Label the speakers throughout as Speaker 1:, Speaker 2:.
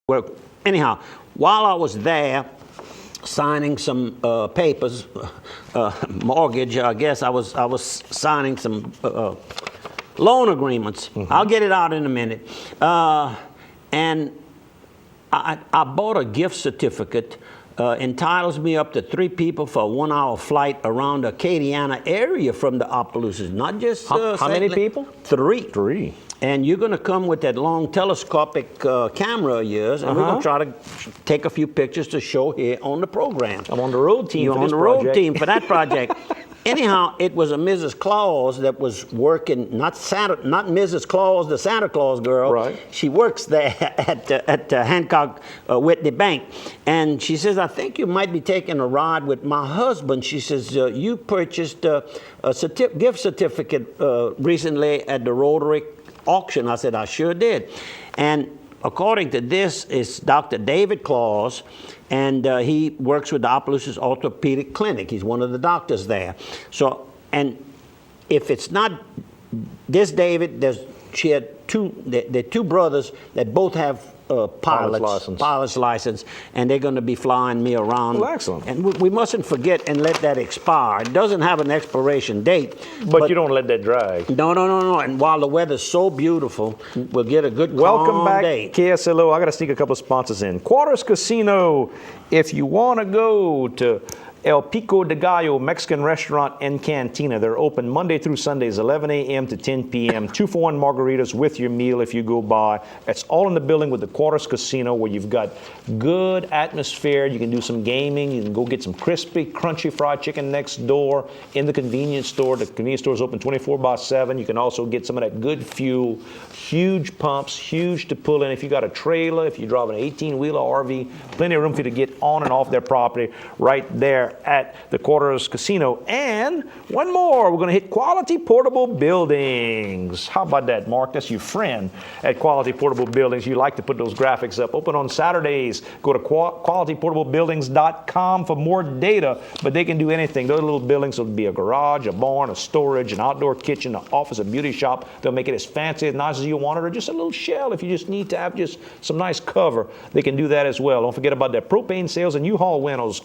Speaker 1: Well, anyhow, while I was there signing some papers, mortgage, I guess I was signing some loan agreements. I'll get it out in a minute. And I bought a gift certificate. Entitles me up to 3 people for a 1-hour flight around the Acadiana area from the Opelousas. Not just
Speaker 2: how many people?
Speaker 1: 3.
Speaker 2: 3.
Speaker 1: And you're going to come with that long telescopic camera of yours, and we're going to try to take a few pictures to show here on the program.
Speaker 2: I'm on the road team.
Speaker 1: You're
Speaker 2: for
Speaker 1: on
Speaker 2: this
Speaker 1: the
Speaker 2: project.
Speaker 1: road team for that project. Anyhow, it was a Mrs. Claus that was working, not Mrs. Claus, the Santa Claus girl.
Speaker 2: Right.
Speaker 1: She works there at Hancock Whitney Bank. And she says, I think you might be taking a ride with my husband. She says, you purchased a gift certificate recently at the Rotary auction. I said, I sure did. And according to this, it's Dr. David Claus, and he works with the Opelousas Orthopedic Clinic. He's one of the doctors there. So, and if it's not this David, she had they're 2 brothers that both have pilot's license, and they're going to be flying me around.
Speaker 2: Well, excellent.
Speaker 1: And we mustn't forget and let that expire. It doesn't have an expiration date.
Speaker 2: But you don't let that drag.
Speaker 1: No. And while the weather's so beautiful, we'll get a good
Speaker 2: Welcome back,
Speaker 1: day.
Speaker 2: KSLO. I got to sneak a couple of sponsors in. Quarters Casino. If you want to go to El Pico de Gallo Mexican Restaurant and Cantina. They're open Monday through Sundays, 11 a.m. to 10 p.m. 2-for-1 margaritas with your meal if you go by. It's all in the building with the Quarters Casino, where you've got good atmosphere. You can do some gaming. You can go get some crispy, crunchy fried chicken next door in the convenience store. The convenience store is open 24/7. You can also get some of that good fuel. Huge pumps, huge to pull in. If you got a trailer, if you drive an 18-wheeler RV, plenty of room for you to get on and off their property right there at the Quarters Casino. And one more, we're going to hit Quality Portable Buildings. How about that, Mark? That's your friend at Quality Portable Buildings. You like to put those graphics up. Open on Saturdays. Go to qualityportablebuildings.com for more data, but they can do anything. Those little buildings will be a garage, a barn, a storage, an outdoor kitchen, an office, a beauty shop. They'll make it as fancy, as nice as you want it, or just a little shell if you just need to have just some nice cover. They can do that as well. Don't forget about their propane sales and U-Haul rentals,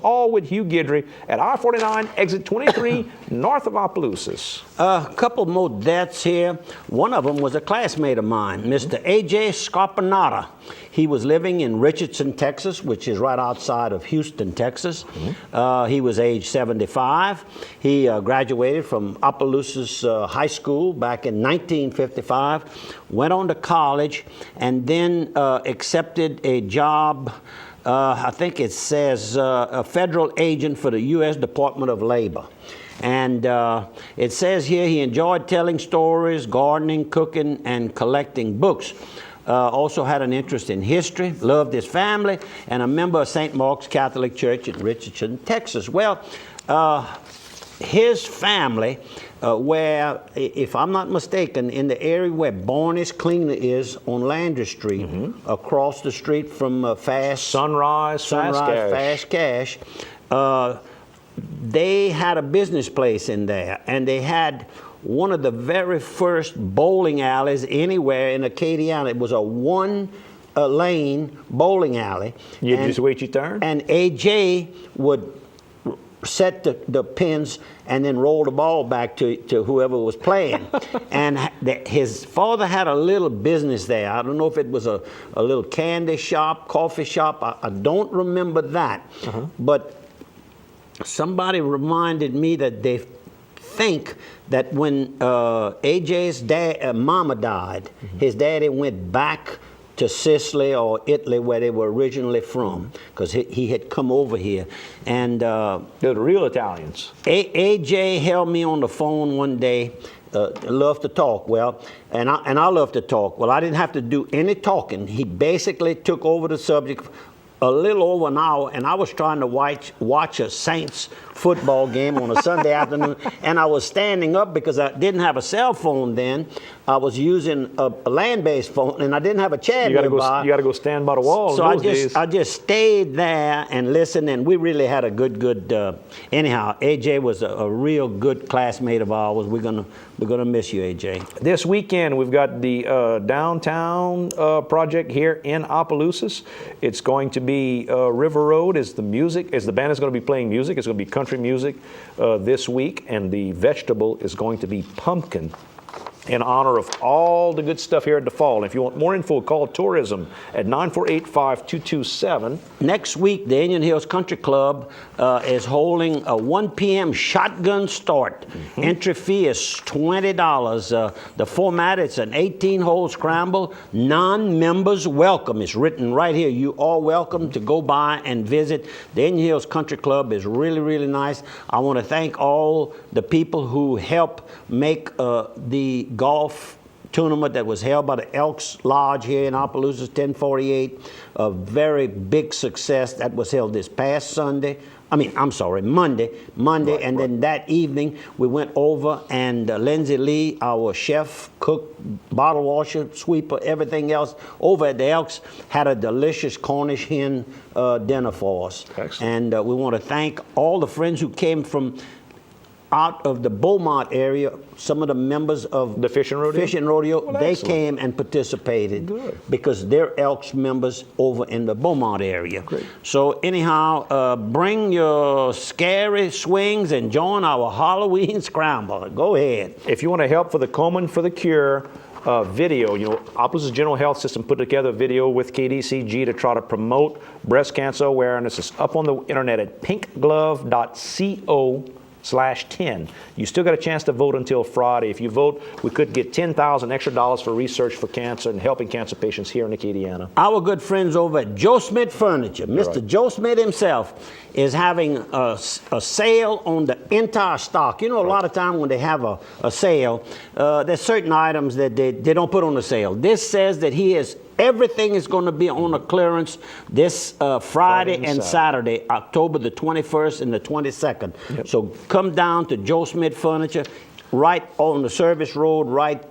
Speaker 2: all with Hugh Guidry at I-49, exit 23, north of Opelousas.
Speaker 1: A couple more deaths here. One of them was a classmate of mine, Mr. A.J. Scarpanata. He was living in Richardson, Texas, which is right outside of Houston, Texas. He was age 75. He graduated from Opelousas High School back in 1955, went on to college, and then accepted a job, I think it says a federal agent for the U.S. Department of Labor. And it says here he enjoyed telling stories, gardening, cooking, and collecting books. Also had an interest in history, loved his family, and a member of St. Mark's Catholic Church in Richardson, Texas. Well, his family, where, if I'm not mistaken, in the area where Barney's Cleaner is on Landry Street, across the street from
Speaker 2: Sunrise
Speaker 1: Fast Cash, they had a business place in there, and they had one of the very first bowling alleys anywhere in Acadiana. It was a one-lane bowling alley.
Speaker 2: You just wait your turn?
Speaker 1: And AJ would set the pins and then roll the ball back to whoever was playing. And his father had a little business there. I don't know if it was a little candy shop, coffee shop. I don't remember that. But somebody reminded me that they think that when AJ's mama died, his daddy went back to Sicily or Italy, where they were originally from, because he had come over here. And
Speaker 2: they're the real Italians.
Speaker 1: AJ held me on the phone one day. Love to talk. Well, and I love to talk. Well, I didn't have to do any talking. He basically took over the subject a little over an hour, and I was trying to watch a Saints football game on a Sunday afternoon, and I was standing up because I didn't have a cell phone then. I was using a land-based phone, and I didn't have a chair nearby.
Speaker 2: You got to go stand by the wall.
Speaker 1: So I just stayed there and listened, and we really had a good. Anyhow, AJ was a real good classmate of ours. We're gonna We're going to miss you, AJ.
Speaker 2: This weekend, we've got the downtown project here in Opelousas. It's going to be River Road as the band is going to be playing music. It's going to be country music this week, and the vegetable is going to be pumpkin, in honor of all the good stuff here at the fall. And if you want more info, call tourism at 948-5227.
Speaker 1: Next week, the Indian Hills Country Club is holding a 1 p.m. shotgun start. Entry fee is $20. The format, it's an 18-hole scramble. Non-members welcome. It's written right here. You are welcome to go by and visit. The Indian Hills Country Club is really, really nice. I want to thank all the people who help make the golf tournament that was held by the Elks Lodge here in Opelousas, 1048, a very big success that was held this past Monday, and then that evening we went over and Lindsay Lee, our chef, cook, bottle washer, sweeper, everything else over at the Elks, had a delicious Cornish hen dinner for us.
Speaker 2: Excellent.
Speaker 1: And we want to thank all the friends who came from out of the Beaumont area. Some of the members of
Speaker 2: the Fishing Rodeo,
Speaker 1: well, they came and participated because they're Elks members over in the Beaumont area.
Speaker 2: Great.
Speaker 1: So anyhow, bring your scary swings and join our Halloween scramble. Go ahead.
Speaker 2: If you want to help for the Komen for the Cure video, Opelousas General Health System put together a video with KDCG to try to promote breast cancer awareness. It's up on the internet at pinkglove.co/10. You still got a chance to vote until Friday. If you vote, we could get $10,000 extra for research for cancer and helping cancer patients here in Acadiana.
Speaker 1: Our good friends over at Joe Smith Furniture, Mr. Joe Smith himself, is having a sale on the entire stock. You know, a lot of time when they have a sale, there's certain items that they don't put on the sale. This says that everything is going to be on a clearance this Friday and Saturday, October the 21st and the 22nd.
Speaker 2: Yep.
Speaker 1: So come down to Joe Smith Furniture, right on the service road, right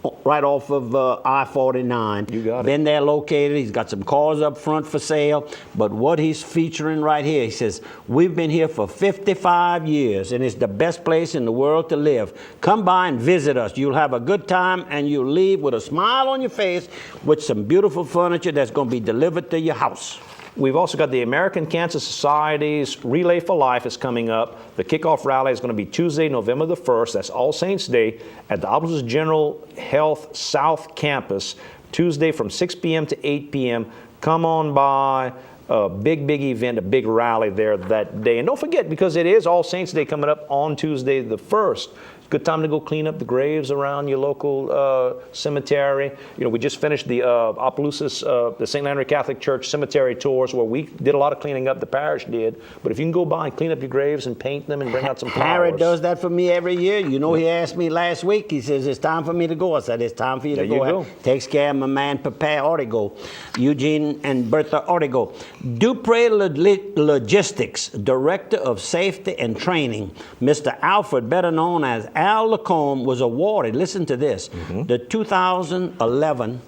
Speaker 1: off of I-49.
Speaker 2: You got it.
Speaker 1: Been there located. He's got some cars up front for sale. But what he's featuring right here, he says, we've been here for 55 years, and it's the best place in the world to live. Come by and visit us. You'll have a good time, and you'll leave with a smile on your face with some beautiful furniture that's going to be delivered to your house.
Speaker 2: We've also got the American Cancer Society's Relay for Life is coming up. The kickoff rally is going to be Tuesday, November the 1st. That's All Saints Day at the Opelousas General Health South Campus, Tuesday from 6 p.m. to 8 p.m. Come on by. A big event, a big rally there that day. And don't forget, because it is All Saints Day coming up on Tuesday the 1st, good time to go clean up the graves around your local cemetery. We just finished the Opelousas, the St. Landry Catholic Church cemetery tours where we did a lot of cleaning up, the parish did. But if you can go by and clean up your graves and paint them and bring out some flowers.
Speaker 1: Harry does that for me every year. He asked me last week, he says, it's time for me to go. I said, it's time for you to go.
Speaker 2: There you go.
Speaker 1: Takes care of my man, Papa Ortigo, Eugene and Bertha Ortigo. Dupre Logistics, Director of Safety and Training, Mr. Alfred, better known as Al Lacombe, was awarded, listen to this, the 2011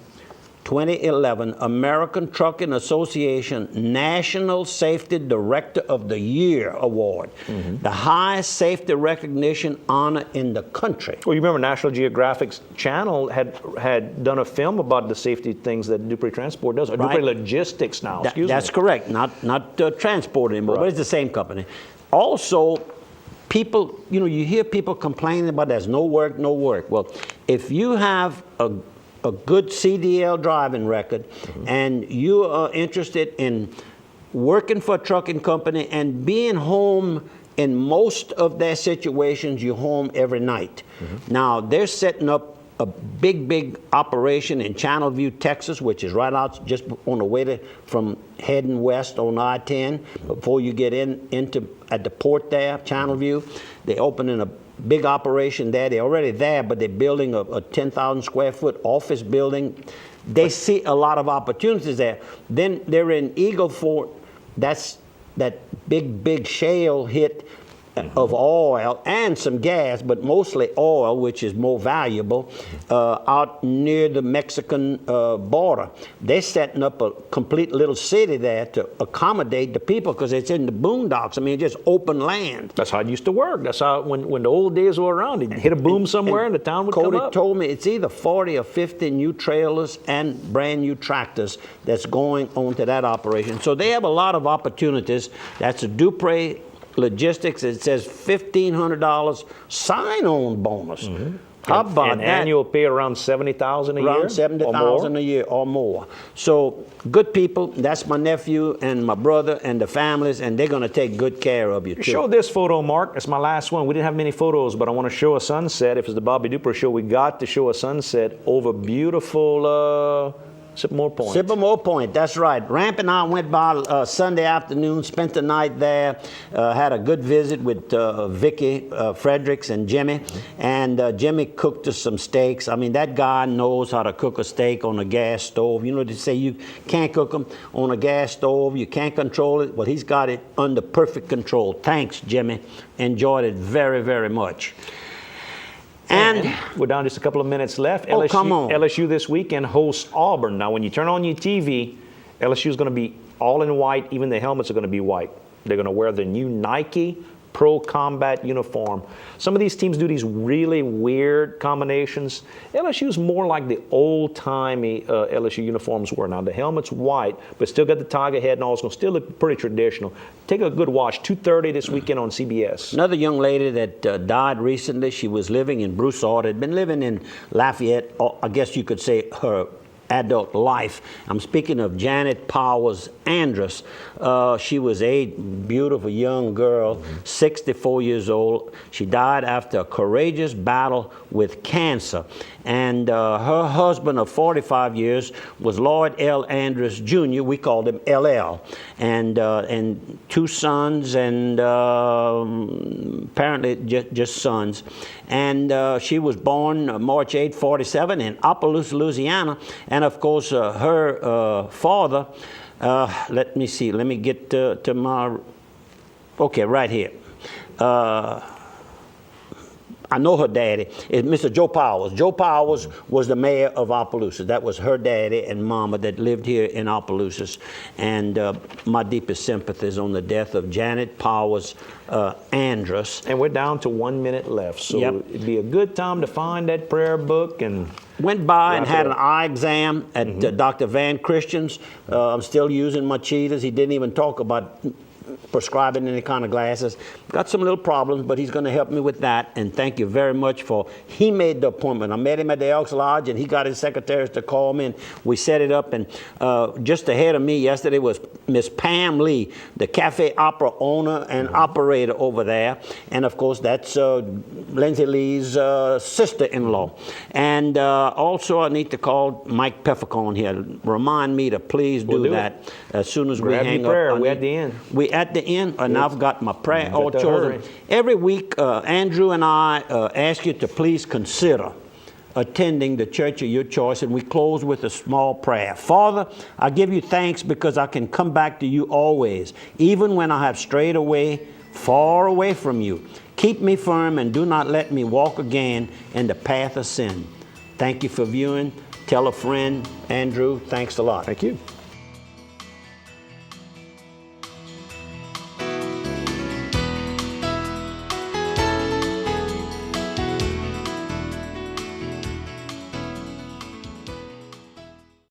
Speaker 1: American Trucking Association National Safety Director of the Year Award, the highest safety recognition honor in the country.
Speaker 2: Well, you remember National Geographic's channel had done a film about the safety things that Dupre Transport does, or Dupre Logistics now, excuse me.
Speaker 1: That's correct, not transport anymore, but it's the same company. Also, people, you hear people complaining about there's no work. Well, if you have a good CDL driving record and you are interested in working for a trucking company and being home in most of their situations, you're home every night. Now, they're setting up a big operation in Channelview, Texas, which is right out just on the way from heading west on I-10 before you get at the port there, Channelview. They're opening a big operation there. They're already there, but they're building a 10,000 square foot office building. They see a lot of opportunities there. Then they're in Eagle Fort. That's that big shale hit of oil and some gas, but mostly oil, which is more valuable, out near the Mexican border. They're setting up a complete little city there to accommodate the people because it's in the boondocks. I mean, just open land.
Speaker 2: That's how it used to work. That's how, when the old days were around, you'd hit a boom somewhere and the town would come up.
Speaker 1: Cody told me it's either 40 or 50 new trailers and brand new tractors that's going onto that operation. So they have a lot of opportunities. That's a Dupre Logistics. It says $1,500 sign-on bonus. How about
Speaker 2: and
Speaker 1: that?
Speaker 2: annual pay around $70,000 a year?
Speaker 1: Around $70,000 a year or more. So good people. That's my nephew and my brother and the families, and they're going to take good care of you too.
Speaker 2: Show this photo, Mark. That's my last one. We didn't have many photos, but I want to show a sunset. If it's the Bobby Dupre show, we got to show a sunset over beautiful Sycamore Point.
Speaker 1: Sycamore Point, that's right. Ramp and I went by Sunday afternoon, spent the night there, had a good visit with Vicky Fredericks and Jimmy. And Jimmy cooked us some steaks. I mean, that guy knows how to cook a steak on a gas stove. You know, they say you can't cook them on a gas stove, you can't control it. Well, he's got it under perfect control. Thanks, Jimmy. Enjoyed it very, very much. And
Speaker 2: we're down just a couple of minutes left.
Speaker 1: Oh, come on.
Speaker 2: LSU this weekend hosts Auburn. Now, when you turn on your TV, LSU is going to be all in white. Even the helmets are going to be white. They're going to wear the new Nike Pro Combat uniform. Some of these teams do these really weird combinations. LSU is more like the old-timey LSU uniforms were. Now, the helmet's white, but still got the tiger head and all. It's going to still look pretty traditional. Take a good watch. 2:30 this weekend on CBS.
Speaker 1: Another young lady that died recently. She was living in Broussard, had been living in Lafayette, or I guess you could say her adult life. I'm speaking of Janet Powers Andrus. She was a beautiful young girl, 64 years old. She died after a courageous battle with cancer. And her husband of 45 years was Lloyd L. Andrus Jr. We called him LL. And two sons, and apparently just sons. And she was born March 8, 47 in Opelousas, Louisiana. And of course, her father, let me see, let me get to my, okay, right here. I know her daddy is Mr. Joe Powers. Joe Powers was the mayor of Opelousas. That was her daddy and mama that lived here in Opelousas. And my deepest sympathies on the death of Janet Powers Andrus.
Speaker 2: And we're down to 1 minute left. So
Speaker 1: Yep.
Speaker 2: it'd be a good time to find that prayer book and
Speaker 1: went by and
Speaker 2: wrap it
Speaker 1: had
Speaker 2: up.
Speaker 1: an eye exam at Dr. Van Christian's. I'm still using my cheetahs. He didn't even talk about prescribing any kind of glasses. Got some little problems, but he's going to help me with that. And thank you very much for, he made the appointment. I met him at the Elks Lodge, and he got his secretaries to call me, and we set it up. And just ahead of me yesterday was Miss Pam Lee, the Cafe Opera owner and operator over there. And of course, that's Lindsay Lee's sister-in-law. And also, I need to call Mike Peffercorn here. Remind me to please do that as soon as we
Speaker 2: Grab
Speaker 1: hang
Speaker 2: your prayer.
Speaker 1: up.
Speaker 2: We're at the end.
Speaker 1: We at the end, and I've got my prayer all
Speaker 2: better
Speaker 1: chosen.
Speaker 2: hurry.
Speaker 1: Every week, Andrew and I ask you to please consider attending the church of your choice, and we close with a small prayer. Father, I give you thanks because I can come back to you always, even when I have strayed away, far away from you. Keep me firm and do not let me walk again in the path of sin. Thank you for viewing. Tell a friend. Andrew, thanks a lot.
Speaker 2: Thank you.